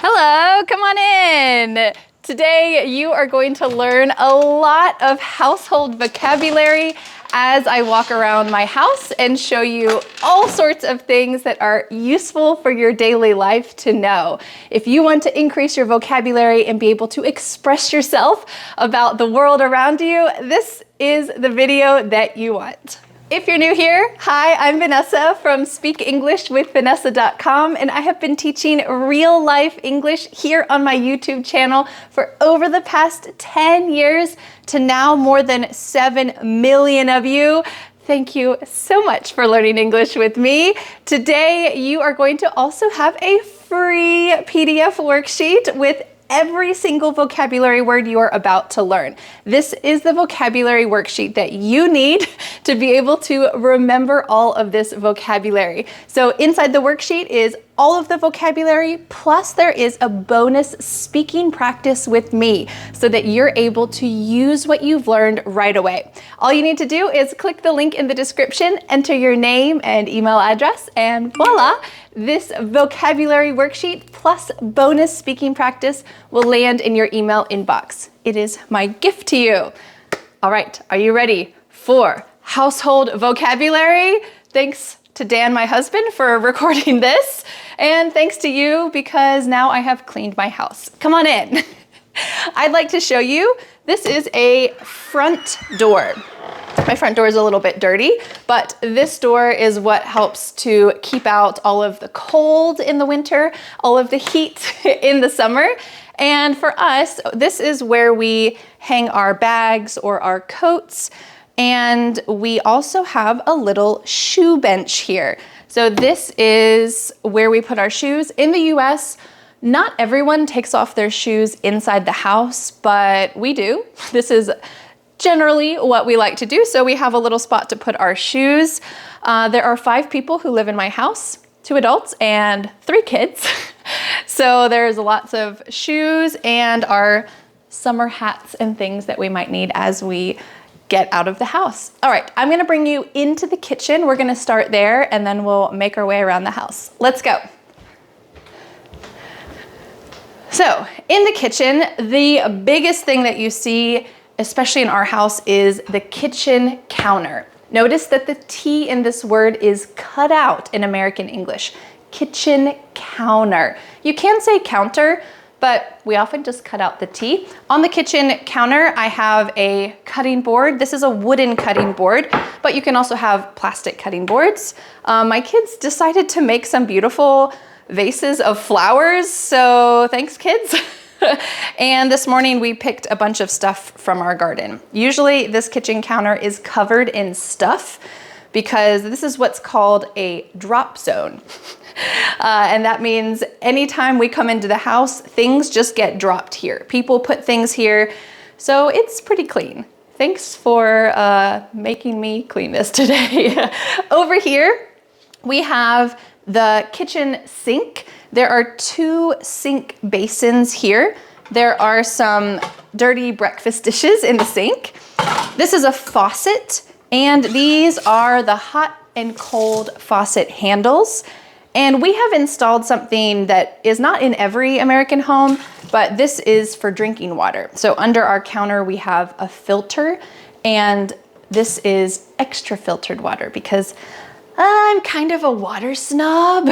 Hello, come on in. Today you are going to learn a lot of household vocabulary as I walk around my house and show you all sorts of things that are useful for your daily life to know. If you want to increase your vocabulary and be able to express yourself about the world around you, this is the video that you want. If you're new here, hi, I'm Vanessa from speakenglishwithvanessa.com, and I have been teaching real life English here on my YouTube channel for over the past 10 years to now more than 7 million of you. Thank you so much for learning English with me. Today, you are going to also have a free PDF worksheet with every single vocabulary word you are about to learn. This is the vocabulary worksheet that you need to be able to remember all of this vocabulary. So inside the worksheet is all of the vocabulary, plus there is a bonus speaking practice with me so that you're able to use what you've learned right away. All you need to do is click the link in the description, enter your name and email address, and voila, this vocabulary worksheet plus bonus speaking practice will land in your email inbox. It is my gift to you. All right, are you ready for household vocabulary? Thanks to Dan, my husband, for recording this. And thanks to you because now I have cleaned my house. Come on in. I'd like to show you, this is a front door. My front door is a little bit dirty, but this door is what helps to keep out all of the cold in the winter, all of the heat in the summer. And for us, this is where we hang our bags or our coats. And we also have a little shoe bench here. So this is where we put our shoes. In the US, not everyone takes off their shoes inside the house, but we do. This is generally what we like to do. So we have a little spot to put our shoes. There are 5 people who live in my house, 2 adults and 3 kids. So there's lots of shoes and our summer hats and things that we might need as we get out of the house. All right, I'm gonna bring you into the kitchen. We're gonna start there and then we'll make our way around the house. Let's go. So in the kitchen, the biggest thing that you see, especially in our house, is the kitchen counter. Notice that the T in this word is cut out in American English. Kitchen counter. You can say counter, but we often just cut out the T. On the kitchen counter, I have a cutting board. This is a wooden cutting board, but you can also have plastic cutting boards. My kids decided to make some beautiful vases of flowers, so thanks, kids. And this morning we picked a bunch of stuff from our garden. Usually this kitchen counter is covered in stuff because this is what's called a drop zone. And that means anytime we come into the house, things just get dropped here. People put things here, so it's pretty clean. Thanks for making me clean this today. Over here, we have the kitchen sink. There are 2 sink basins here. There are some dirty breakfast dishes in the sink. This is a faucet, and these are the hot and cold faucet handles. And we have installed something that is not in every American home, but this is for drinking water. So under our counter, we have a filter, and this is extra filtered water because I'm kind of a water snob,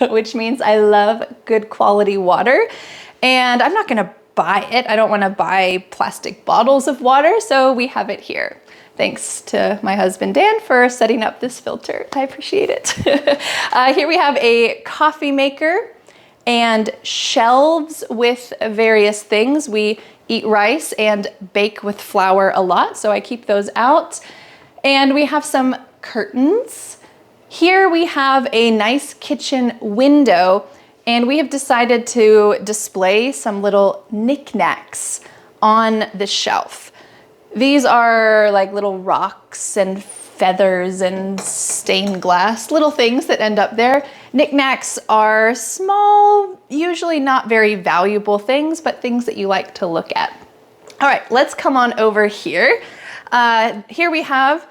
which means I love good quality water. And I'm not gonna buy it. I don't wanna buy plastic bottles of water, so we have it here. Thanks to my husband, Dan, for setting up this filter. I appreciate it. Here we have a coffee maker and shelves with various things. We eat rice and bake with flour a lot, so I keep those out. And we have some curtains. Here we have a nice kitchen window, and we have decided to display some little knickknacks on the shelf. These are like little rocks and feathers and stained glass, little things that end up there. Knickknacks are small, usually not very valuable things, but things that you like to look at. All right, let's come on over here. Here we have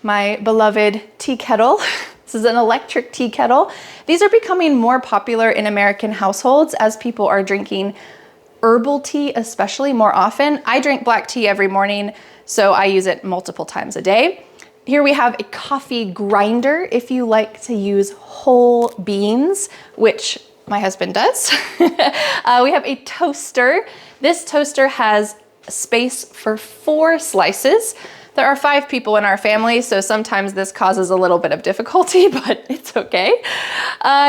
my beloved tea kettle. This is an electric tea kettle. These are becoming more popular in American households as people are drinking herbal tea, especially more often. I drink black tea every morning, so I use it multiple times a day. Here we have a coffee grinder if you like to use whole beans, which my husband does. We have a toaster. This toaster has space for 4 slices. There are 5 people in our family, so sometimes this causes a little bit of difficulty, but it's okay.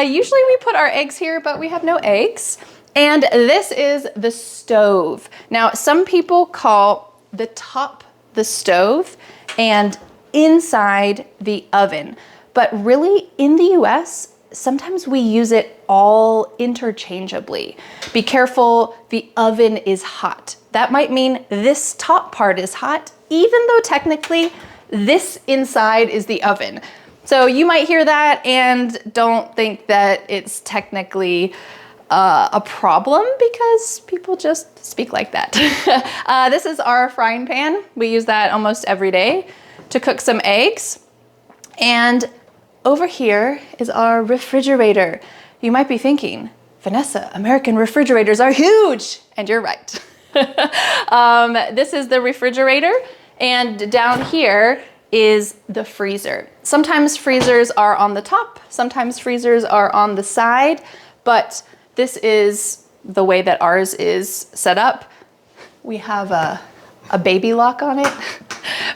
Usually we put our eggs here, but we have no eggs. And this is the stove. Now, some people call the top the stove and inside the oven, but really in the US, sometimes we use it all interchangeably. Be careful, the oven is hot. That might mean this top part is hot, even though technically this inside is the oven. So you might hear that and don't think that it's technically a problem because people just speak like that. This is our frying pan. We use that almost every day to cook some eggs. And over here is our refrigerator. You might be thinking, Vanessa, American refrigerators are huge. And you're right. This is the refrigerator, and down here is the freezer. Sometimes freezers are on the top, sometimes freezers are on the side, but this is the way that ours is set up. We have a baby lock on it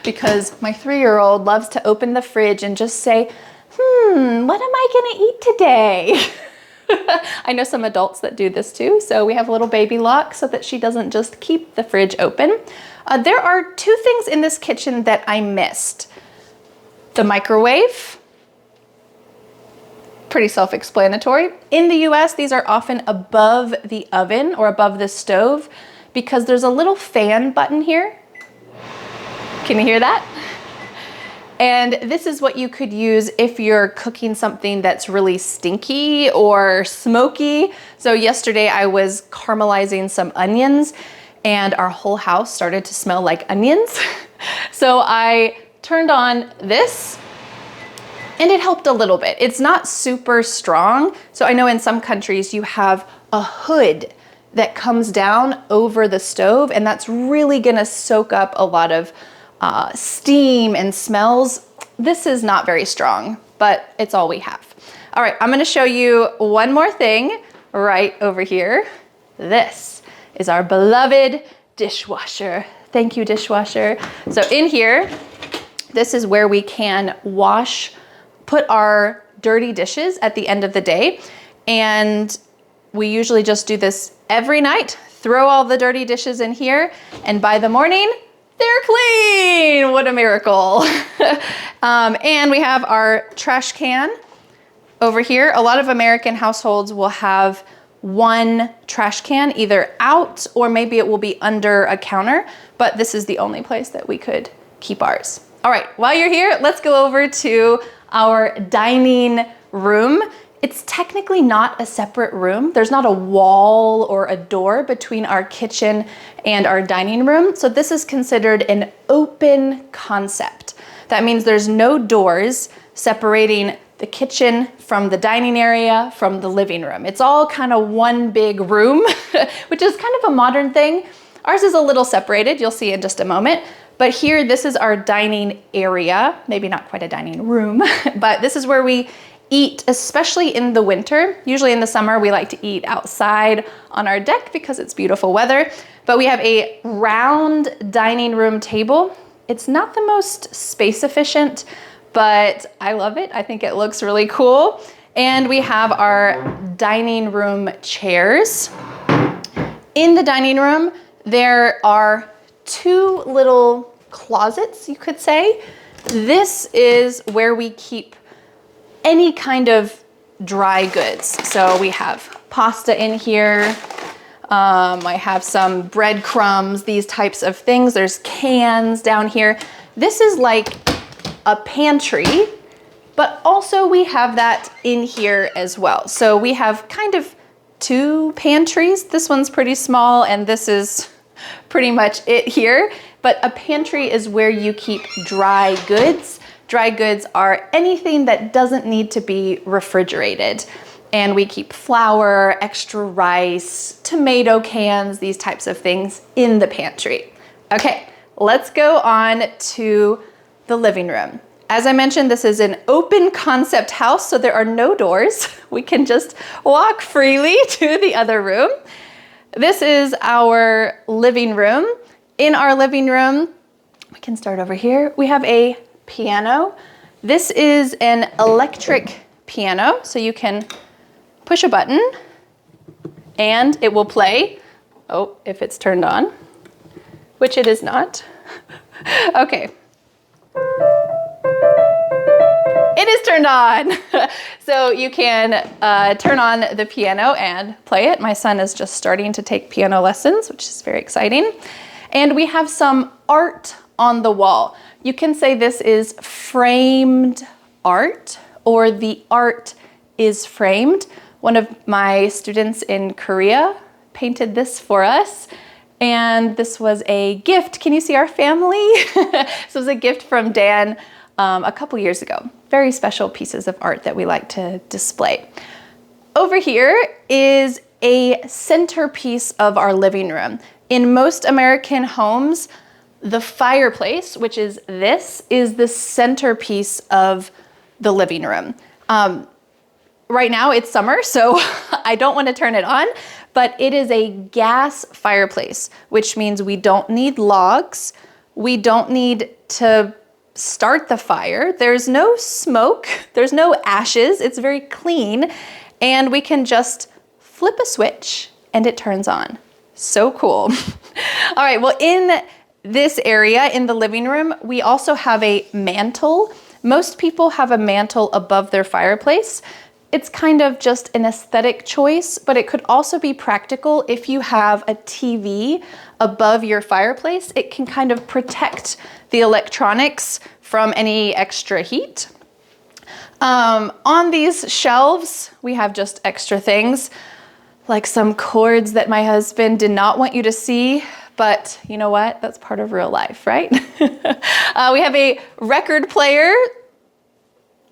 because my 3-year-old loves to open the fridge and just say, what am I gonna eat today? I know some adults that do this too, so we have a little baby lock so that she doesn't just keep the fridge open. There are 2 things in this kitchen that I missed. The microwave, pretty self-explanatory. In the US, these are often above the oven or above the stove because there's a little fan button here. Can you hear that? And this is what you could use if you're cooking something that's really stinky or smoky. So yesterday I was caramelizing some onions and our whole house started to smell like onions. So I turned on this and it helped a little bit. It's not super strong. So I know in some countries you have a hood that comes down over the stove and that's really gonna soak up a lot of steam and smells. This is not very strong, but it's all we have. All right, I'm gonna show you one more thing right over here. This is our beloved dishwasher. Thank you, dishwasher. So in here, this is where we can put our dirty dishes at the end of the day. And we usually just do this every night, throw all the dirty dishes in here, and by the morning, they're clean. What a miracle. And we have our trash can over here. A lot of American households will have one trash can either out or maybe it will be under a counter, but this is the only place that we could keep ours. All right, while you're here, let's go over to our dining room. It's technically not a separate room. There's not a wall or a door between our kitchen and our dining room. So this is considered an open concept. That means there's no doors separating the kitchen from the dining area, from the living room. It's all kind of one big room, which is kind of a modern thing. Ours is a little separated, you'll see in just a moment. But here, this is our dining area. Maybe not quite a dining room, but this is where we eat, especially in the winter. Usually in the summer, we like to eat outside on our deck because it's beautiful weather. But we have a round dining room table. It's not the most space efficient, but I love it. I think it looks really cool. And we have our dining room chairs. In the dining room, there are 2 little closets, you could say. This is where we keep any kind of dry goods. So we have pasta in here. I have some breadcrumbs, these types of things. There's cans down here. This is like a pantry, but also we have that in here as well. So we have kind of 2 pantries. This one's pretty small and this is pretty much it here. But a pantry is where you keep dry goods. Dry goods are anything that doesn't need to be refrigerated. And we keep flour, extra rice, tomato cans, these types of things in the pantry. Okay, let's go on to the living room. As I mentioned, this is an open concept house, so there are no doors. We can just walk freely to the other room. This is our living room. In our living room, we can start over here. We have a piano. This is an electric piano, so you can push a button and it will play. Oh, if it's turned on, which it is not. Okay. It is turned on. So you can turn on the piano and play it. My son is just starting to take piano lessons, which is very exciting. And we have some art on the wall. You can say this is framed art, or the art is framed. One of my students in Korea painted this for us. And this was a gift. Can you see our family? This was a gift from Dan a couple years ago. Very special pieces of art that we like to display. Over here is a centerpiece of our living room. In most American homes, the fireplace, which is this, is the centerpiece of the living room. Right now it's summer, so I don't want to turn it on, but it is a gas fireplace, which means we don't need logs. We don't need to start the fire. There's no smoke, there's no ashes, it's very clean, and we can just flip a switch and it turns on. So cool. All right, well, in this area in the living room, we also have a mantle. Most people have a mantle above their fireplace. It's kind of just an aesthetic choice, but it could also be practical if you have a TV above your fireplace. It can kind of protect the electronics from any extra heat. On these shelves, we have just extra things, like some cords that my husband did not want you to see, but you know what? That's part of real life, right? We have a record player.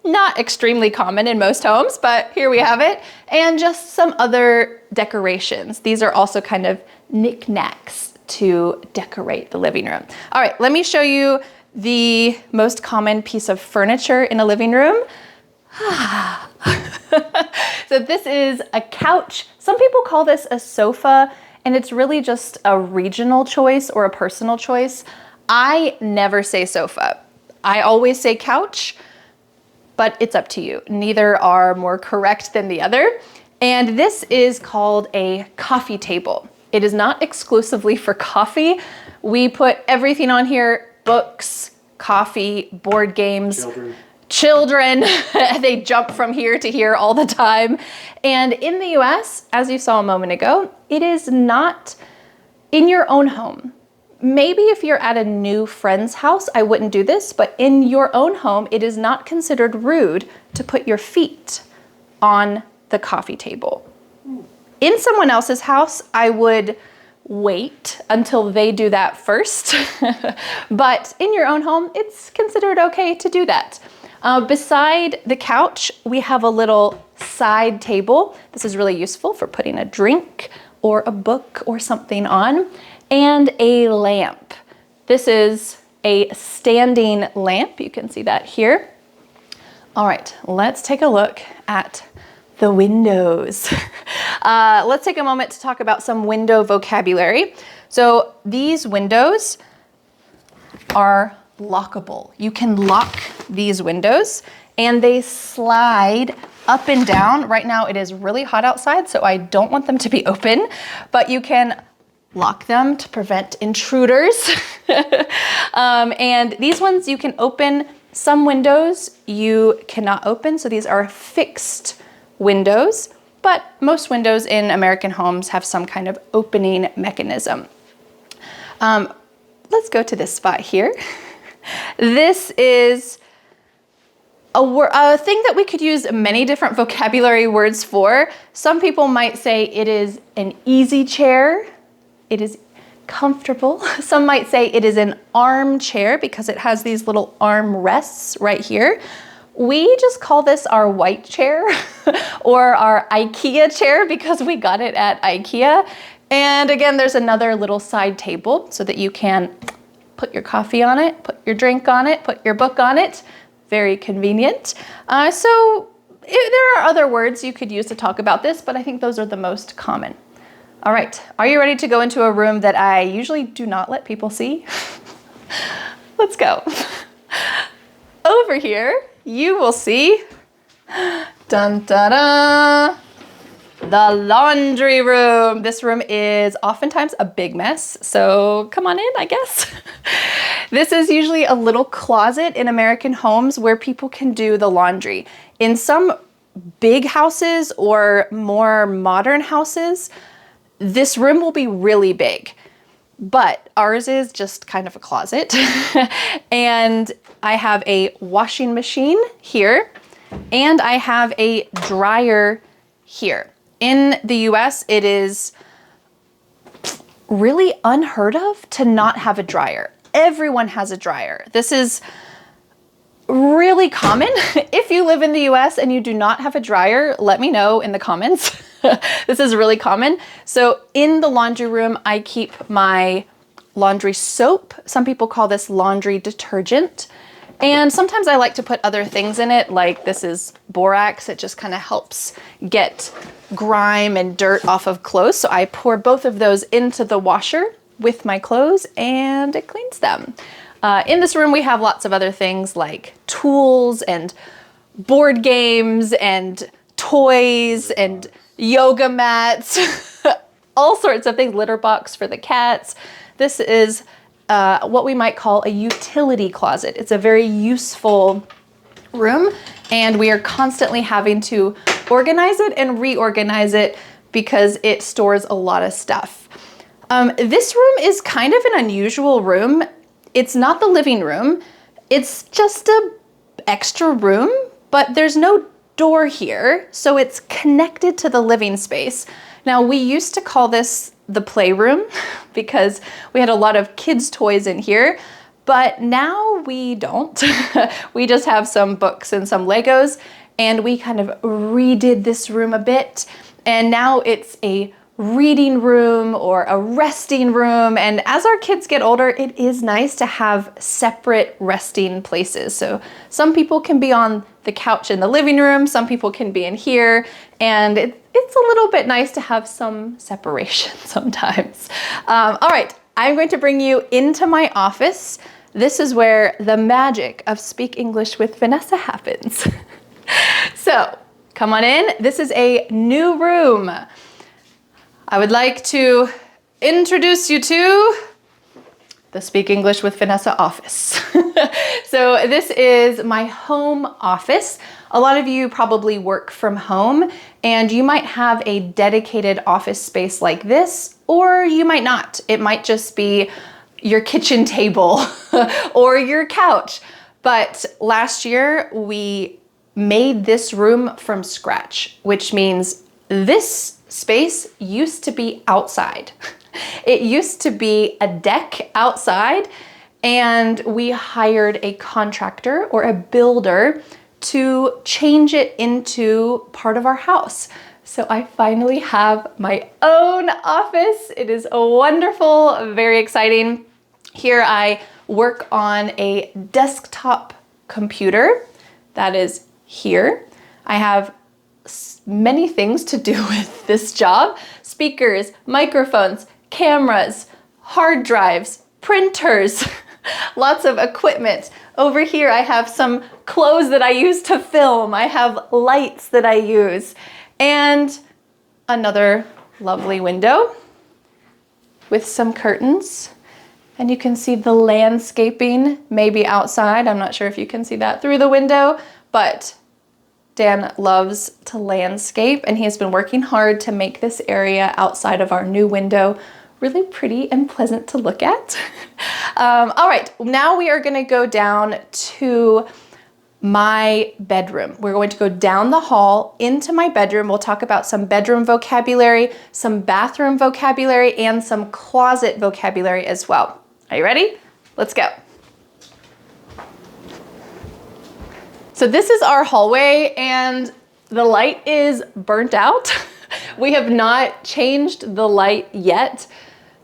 Not extremely common in most homes, but here we have it. And just some other decorations. These are also kind of knickknacks to decorate the living room. All right, let me show you the most common piece of furniture in a living room. So this is a couch. Some people call this a sofa, and it's really just a regional choice or a personal choice. I never say sofa. I always say couch, but it's up to you. Neither are more correct than the other. And this is called a coffee table. It is not exclusively for coffee. We put everything on here: books, coffee, board games, children. They jump from here to here all the time. And in the US, as you saw a moment ago, it is not in your own home. Maybe if you're at a new friend's house, I wouldn't do this, but in your own home, it is not considered rude to put your feet on the coffee table. In someone else's house, I would wait until they do that first. But in your own home, it's considered okay to do that. Beside the couch, we have a little side table. This is really useful for putting a drink or a book or something on. And a lamp. This is a standing lamp. You can see that here. All right, let's take a look at the windows. Let's take a moment to talk about some window vocabulary. So these windows are lockable. You can lock these windows and they slide up and down. Right now it is really hot outside, so I don't want them to be open, but you can lock them to prevent intruders. And these ones you can open. Some windows you cannot open, so these are fixed windows, but most windows in American homes have some kind of opening mechanism. Let's go to this spot here. This is a thing that we could use many different vocabulary words for. Some people might say it is an easy chair. It is comfortable. Some might say it is an armchair because it has these little arm rests right here. We just call this our white chair or our IKEA chair because we got it at IKEA. And again, there's another little side table so that you can put your coffee on it, put your drink on it, put your book on it. Very convenient. There are other words you could use to talk about this, but I think those are the most common. All right, are you ready to go into a room that I usually do not let people see? Let's go. Over here, you will see, dun, da, da, the laundry room. This room is oftentimes a big mess, so come on in, I guess. This is usually a little closet in American homes where people can do the laundry. In some big houses or more modern houses, this room will be really big, but ours is just kind of a closet. And I have a washing machine here, and I have a dryer here. In the US, it is really unheard of to not have a dryer. Everyone has a dryer. This is really common. If you live in the US and you do not have a dryer, let me know in the comments. This is really common. So in the laundry room, I keep my laundry soap. Some people call this laundry detergent. And sometimes I like to put other things in it, like this is borax. It just kind of helps get grime and dirt off of clothes. So I pour both of those into the washer with my clothes and it cleans them. In this room, we have lots of other things like tools and board games and toys and yoga mats, all sorts of things, litter box for the cats. This is what we might call a utility closet. It's a very useful room, and we are constantly having to organize it and reorganize it because it stores a lot of stuff. This room is kind of an unusual room. It's not the living room. It's just an extra room, but there's no door here, so it's connected to the living space. Now, we used to call this the playroom because we had a lot of kids' toys in here, but now we don't. We just have some books and some Legos, and we kind of redid this room a bit, and now it's a reading room or a resting room. And as our kids get older, it is nice to have separate resting places. So some people can be on the couch in the living room, some people can be in here, and it's a little bit nice to have some separation sometimes. All right, I'm going to bring you into my office. This is where the magic of Speak English with Vanessa happens. So come on in. This is a new room. I would like to introduce you to the Speak English with Vanessa office. So this is my home office. A lot of you probably work from home and you might have a dedicated office space like this, or you might not. It might just be your kitchen table or your couch. But last year we made this room from scratch, which means this space used to be outside. It used to be a deck outside, and we hired a contractor or a builder to change it into part of our house. So I finally have my own office. It is wonderful, very exciting. Here I work on a desktop computer that is here. I have many things to do with this job: speakers, microphones, cameras, hard drives, printers, lots of equipment. Over here I have some clothes that I use to film. I have lights that I use, and another lovely window with some curtains. And you can see the landscaping maybe outside. I'm not sure if you can see that through the window, but Dan loves to landscape, and he has been working hard to make this area outside of our new window really pretty and pleasant to look at. All right, now we are gonna go down to my bedroom. We're going to go down the hall into my bedroom. We'll talk about some bedroom vocabulary, some bathroom vocabulary, and some closet vocabulary as well. Are you ready? Let's go. So this is our hallway and the light is burnt out. We have not changed the light yet.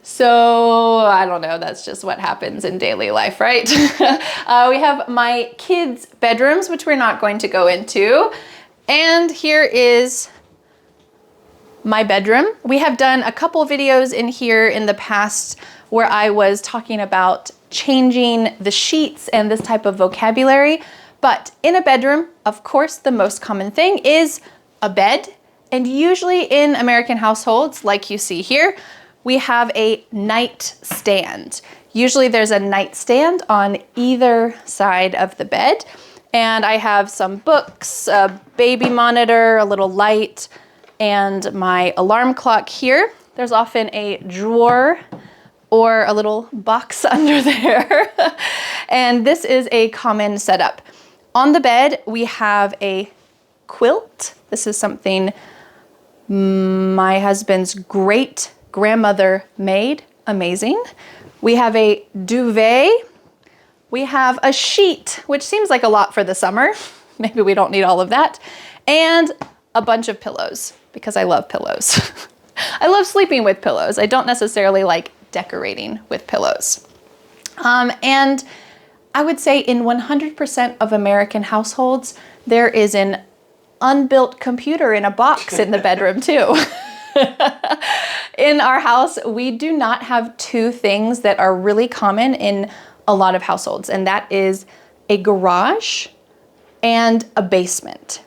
So I don't know, that's just what happens in daily life, right? We have my kids' bedrooms, which we're not going to go into. And here is my bedroom. We have done a couple videos in here in the past where I was talking about changing the sheets and this type of vocabulary. But in a bedroom, of course, the most common thing is a bed. And usually in American households, like you see here, we have a nightstand. Usually there's a nightstand on either side of the bed. And I have some books, a baby monitor, a little light, and my alarm clock here. There's often a drawer or a little box under there. And this is a common setup. On the bed, we have a quilt. This is something my husband's great grandmother made. Amazing. We have a duvet. We have a sheet, which seems like a lot for the summer. Maybe we don't need all of that. And a bunch of pillows, because I love pillows. I love sleeping with pillows. I don't necessarily like decorating with pillows. And I would say in 100% of American households, there is an unbuilt computer in a box in the bedroom too. In our house, we do not have two things that are really common in a lot of households, and that is a garage and a basement.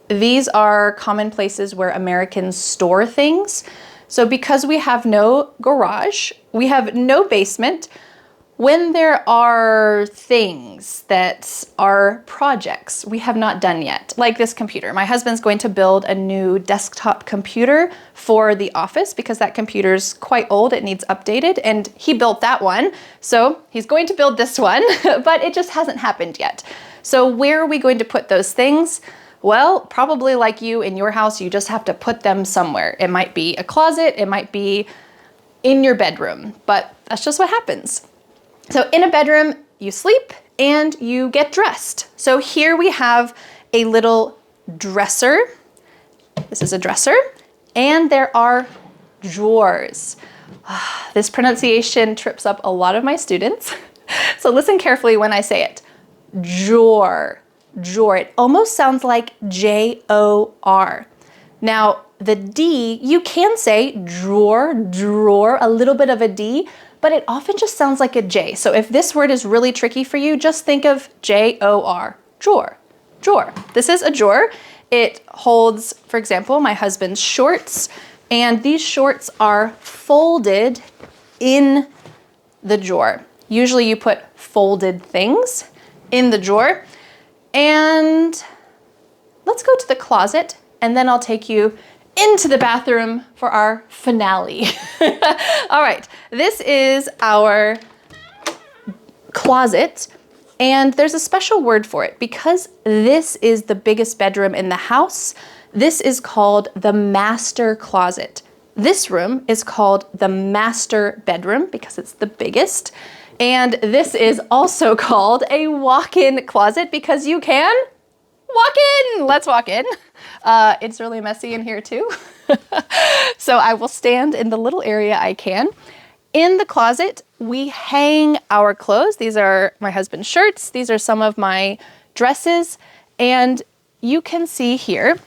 These are common places where Americans store things. So because we have no garage, we have no basement. When there are things that are projects we have not done yet, like this computer. My husband's going to build a new desktop computer for the office because that computer's quite old, it needs updated, and he built that one. So he's going to build this one, but it just hasn't happened yet. So where are we going to put those things? Well, probably like you in your house, you just have to put them somewhere. It might be a closet, it might be in your bedroom, but that's just what happens. So in a bedroom, you sleep and you get dressed. So here we have a little dresser. This is a dresser. And there are drawers. This pronunciation trips up a lot of my students. So listen carefully when I say it. Drawer, drawer. It almost sounds like J-O-R. Now, the D, you can say drawer, drawer, a little bit of a D, but it often just sounds like a J. So if this word is really tricky for you, just think of J-O-R, drawer, drawer. This is a drawer. It holds, for example, my husband's shorts, and these shorts are folded in the drawer. Usually you put folded things in the drawer. And let's go to the closet, and then I'll take you into the bathroom for our finale. All right, this is our closet, and there's a special word for it because this is the biggest bedroom in the house. This is called the master closet. This room is called the master bedroom because it's the biggest. And this is also called a walk-in closet because you can walk in. Let's walk in. It's really messy in here too. So I will stand in the little area I can. In the closet, we hang our clothes. These are my husband's shirts. These are some of my dresses. And you can see here,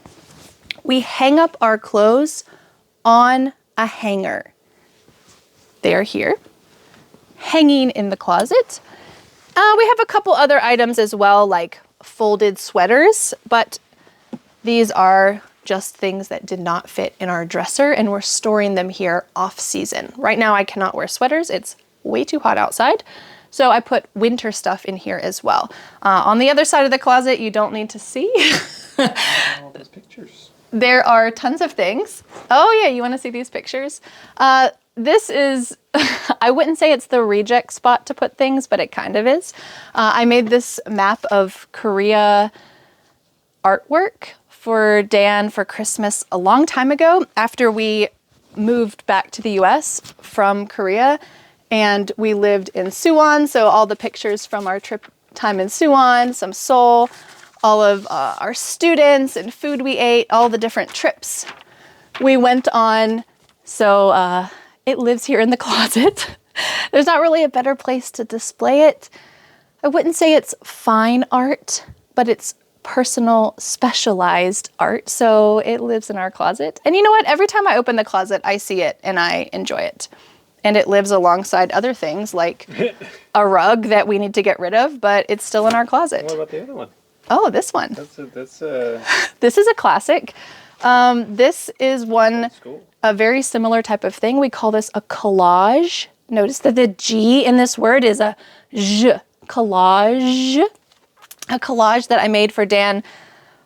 we hang up our clothes on a hanger. They're here, hanging in the closet. We have a couple other items as well, like folded sweaters, but these are just things that did not fit in our dresser, and we're storing them here off season. Right now I cannot wear sweaters. It's way too hot outside. So I put winter stuff in here as well. On the other side of the closet, you don't need to see. All those pictures. There are tons of things. Oh yeah, you wanna see these pictures? this is, I wouldn't say it's the reject spot to put things, but it kind of is. I made this map of Korea artwork for Dan for Christmas a long time ago after we moved back to the US from Korea, and we lived in Suwon. So all the pictures from our trip time in Suwon, some Seoul, all of our students and food we ate, all the different trips we went on. So it lives here in the closet. There's not really a better place to display it. I wouldn't say it's fine art, but it's personal, specialized art. So it lives in our closet. And you know what? Every time I open the closet, I see it and I enjoy it. And it lives alongside other things like a rug that we need to get rid of, but it's still in our closet. What about the other one? Oh, this one. This is a classic. This is a very similar type of thing. We call this a collage. Notice that the G in this word is a J, collage. A collage that I made for Dan,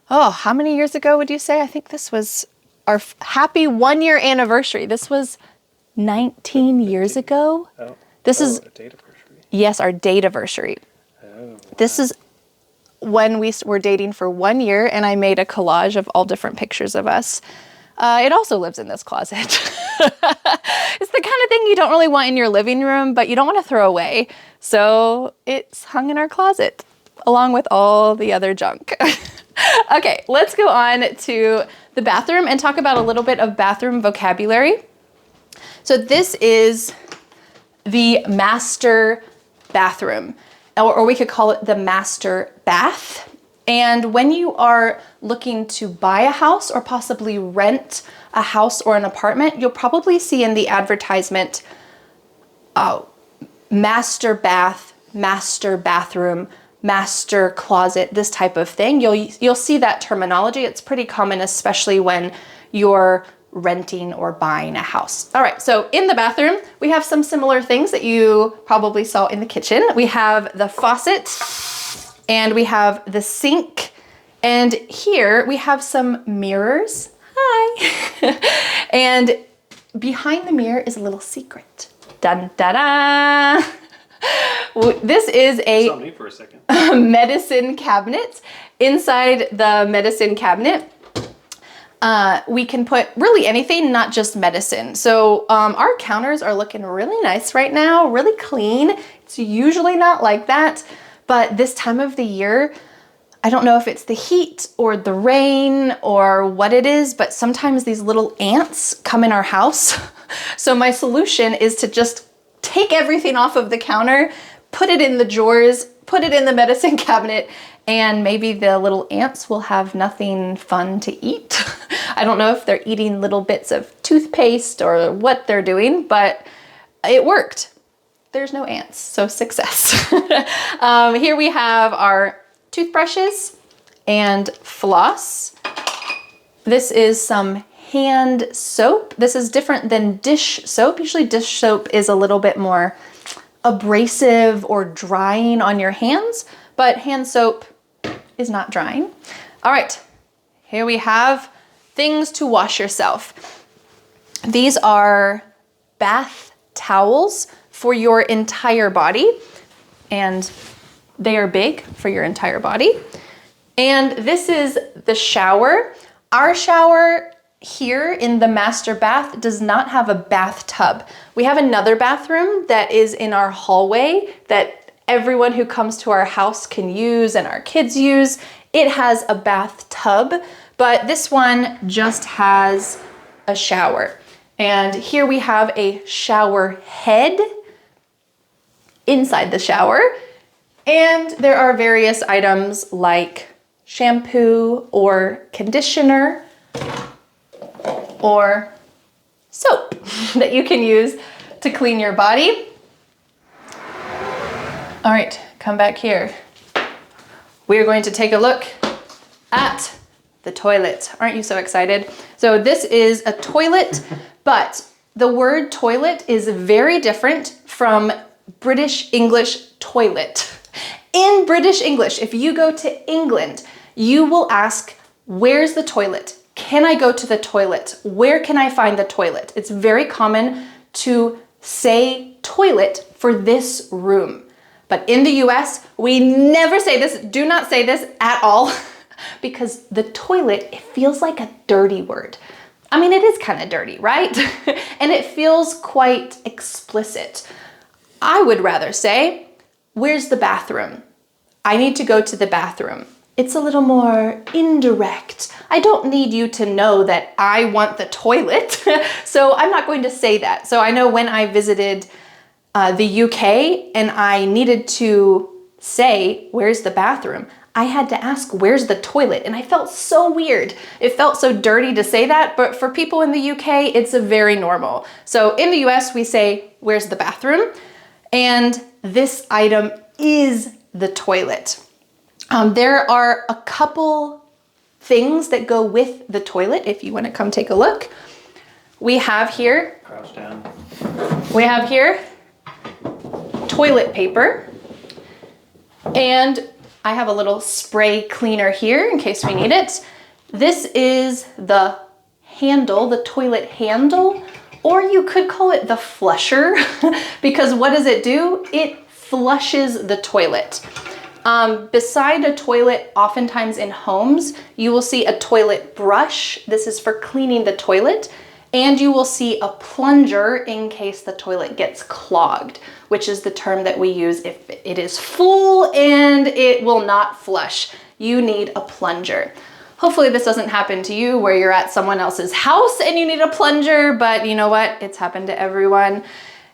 how many years ago would you say? I think this was our happy 1-year anniversary. This was 19 years ago. This is a date anniversary. Yes, our date anniversary. Wow. This is when we were dating for 1 year, and I made a collage of all different pictures of us. It also lives in this closet. It's the kind of thing you don't really want in your living room, but you don't want to throw away. So it's hung in our closet along with all the other junk. Okay, let's go on to the bathroom and talk about a little bit of bathroom vocabulary. So this is the master bathroom, or we could call it the master bath. And when you are looking to buy a house or possibly rent a house or an apartment, you'll probably see in the advertisement, master bath, master bathroom, master closet, this type of thing. You'll see that terminology. It's pretty common, especially when you're renting or buying a house. All right, so in the bathroom, we have some similar things that you probably saw in the kitchen. We have the faucet, and we have the sink, and here we have some mirrors. Hi. And behind the mirror is a little secret. Dun da da. This is saw me for a second. Medicine cabinet. Inside the medicine cabinet, we can put really anything, not just medicine. So our counters are looking really nice right now, really clean. It's usually not like that, but this time of the year, I don't know if it's the heat or the rain or what it is, but sometimes these little ants come in our house. So my solution is to just take everything off of the counter, put it in the drawers, put it in the medicine cabinet, and maybe the little ants will have nothing fun to eat. I don't know if they're eating little bits of toothpaste or what they're doing, but it worked. There's no ants, so success. Here we have our toothbrushes and floss. This is some hand soap. This is different than dish soap. Usually dish soap is a little bit more abrasive or drying on your hands, but hand soap is not drying. All right, here we have things to wash yourself. These are bath towels for your entire body, and they are big for your entire body. And this is the shower. Our shower here in the master bath does not have a bathtub. We have another bathroom that is in our hallway that everyone who comes to our house can use and our kids use. It has a bathtub, but this one just has a shower. And here we have a shower head inside the shower. And there are various items like shampoo or conditioner or soap that you can use to clean your body. All right, come back here. We're going to take a look at the toilet. Aren't you so excited? So this is a toilet, but the word toilet is very different from British English toilet. In British English, if you go to England, you will ask, where's the toilet? Can I go to the toilet? Where can I find the toilet? It's very common to say toilet for this room. But in the US, we never say this, do not say this at all, because the toilet, it feels like a dirty word. I mean, it is kind of dirty, right? And it feels quite explicit. I would rather say, where's the bathroom? I need to go to the bathroom. It's a little more indirect. I don't need you to know that I want the toilet, so I'm not going to say that. So I know when I visited the UK and I needed to say, where's the bathroom? I had to ask, where's the toilet? And I felt so weird. It felt so dirty to say that, but for people in the UK, it's very normal. So in the US, we say, where's the bathroom? And this item is the toilet. There are a couple things that go with the toilet if you want to come take a look. We have here, Crouch down. we have here toilet paper, and I have a little spray cleaner here in case we need it. This is the handle, the toilet handle, or you could call it the flusher, because what does it do? It flushes the toilet. Beside a toilet, oftentimes in homes, you will see a toilet brush. This is for cleaning the toilet. And you will see a plunger in case the toilet gets clogged, which is the term that we use if it is full and it will not flush. You need a plunger. Hopefully this doesn't happen to you where you're at someone else's house and you need a plunger, but you know what? It's happened to everyone.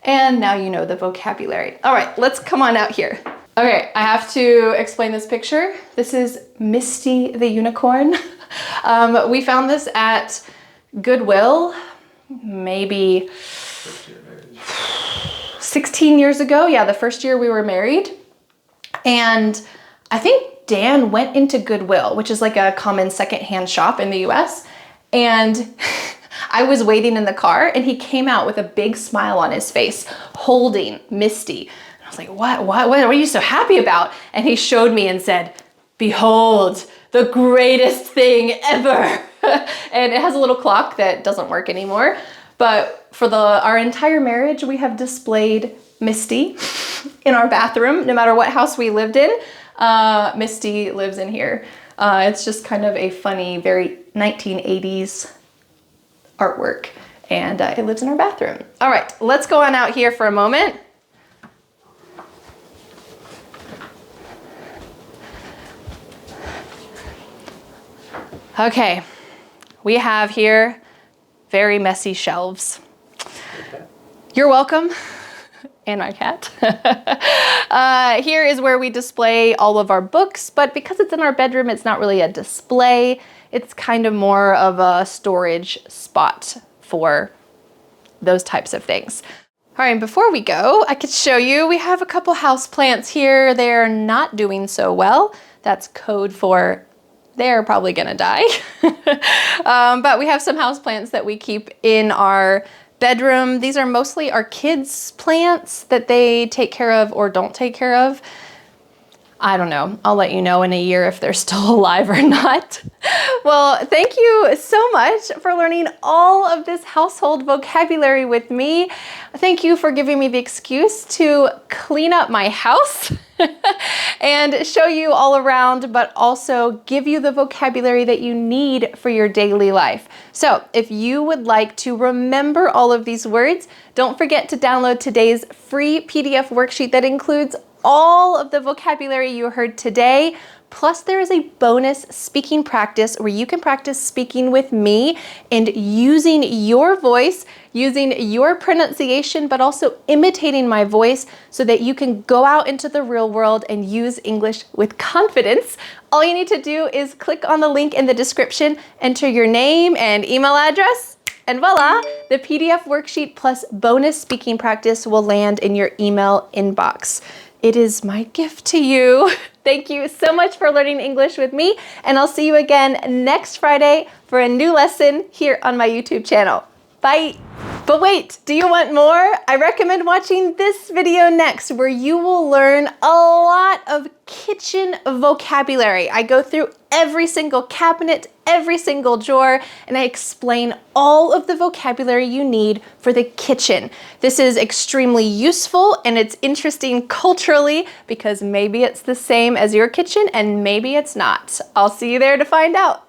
And now you know the vocabulary. All right, let's come on out here. Okay, I have to explain this picture. This is Misty the unicorn. We found this at Goodwill, maybe 16 years ago. Yeah, the first year we were married. And I think Dan went into Goodwill, which is like a common secondhand shop in the US. And I was waiting in the car and he came out with a big smile on his face, holding Misty. And I was like, what are you so happy about? And he showed me and said, behold, the greatest thing ever. And it has a little clock that doesn't work anymore. But for our entire marriage, we have displayed Misty in our bathroom. No matter what house we lived in, Misty lives in here. It's just kind of a funny, very 1980s artwork. And it lives in our bathroom. All right, let's go on out here for a moment. Okay, we have here very messy shelves. You're welcome, and my cat. Here is where we display all of our books, but because it's in our bedroom, it's not really a display. It's kind of more of a storage spot for those types of things. All right, before we go, I could show you, we have a couple house plants here. They're not doing so well. That's code for they're probably gonna die. But we have some houseplants that we keep in our bedroom. These are mostly our kids' plants that they take care of or don't take care of. I don't know. I'll let you know in a year if they're still alive or not. Well, thank you so much for learning all of this household vocabulary with me. Thank you for giving me the excuse to clean up my house and show you all around, but also give you the vocabulary that you need for your daily life. So if you would like to remember all of these words, don't forget to download today's free PDF worksheet that includes all of the vocabulary you heard today. Plus there is a bonus speaking practice where you can practice speaking with me and using your voice, using your pronunciation, but also imitating my voice so that you can go out into the real world and use English with confidence. All you need to do is click on the link in the description, enter your name and email address, and voila, the PDF worksheet plus bonus speaking practice will land in your email inbox. It is my gift to you. Thank you so much for learning English with me, and I'll see you again next Friday for a new lesson here on my YouTube channel. Bye. But wait, do you want more? I recommend watching this video next, where you will learn a lot of key kitchen vocabulary. I go through every single cabinet, every single drawer, and I explain all of the vocabulary you need for the kitchen. This is extremely useful and it's interesting culturally because maybe it's the same as your kitchen and maybe it's not. I'll see you there to find out.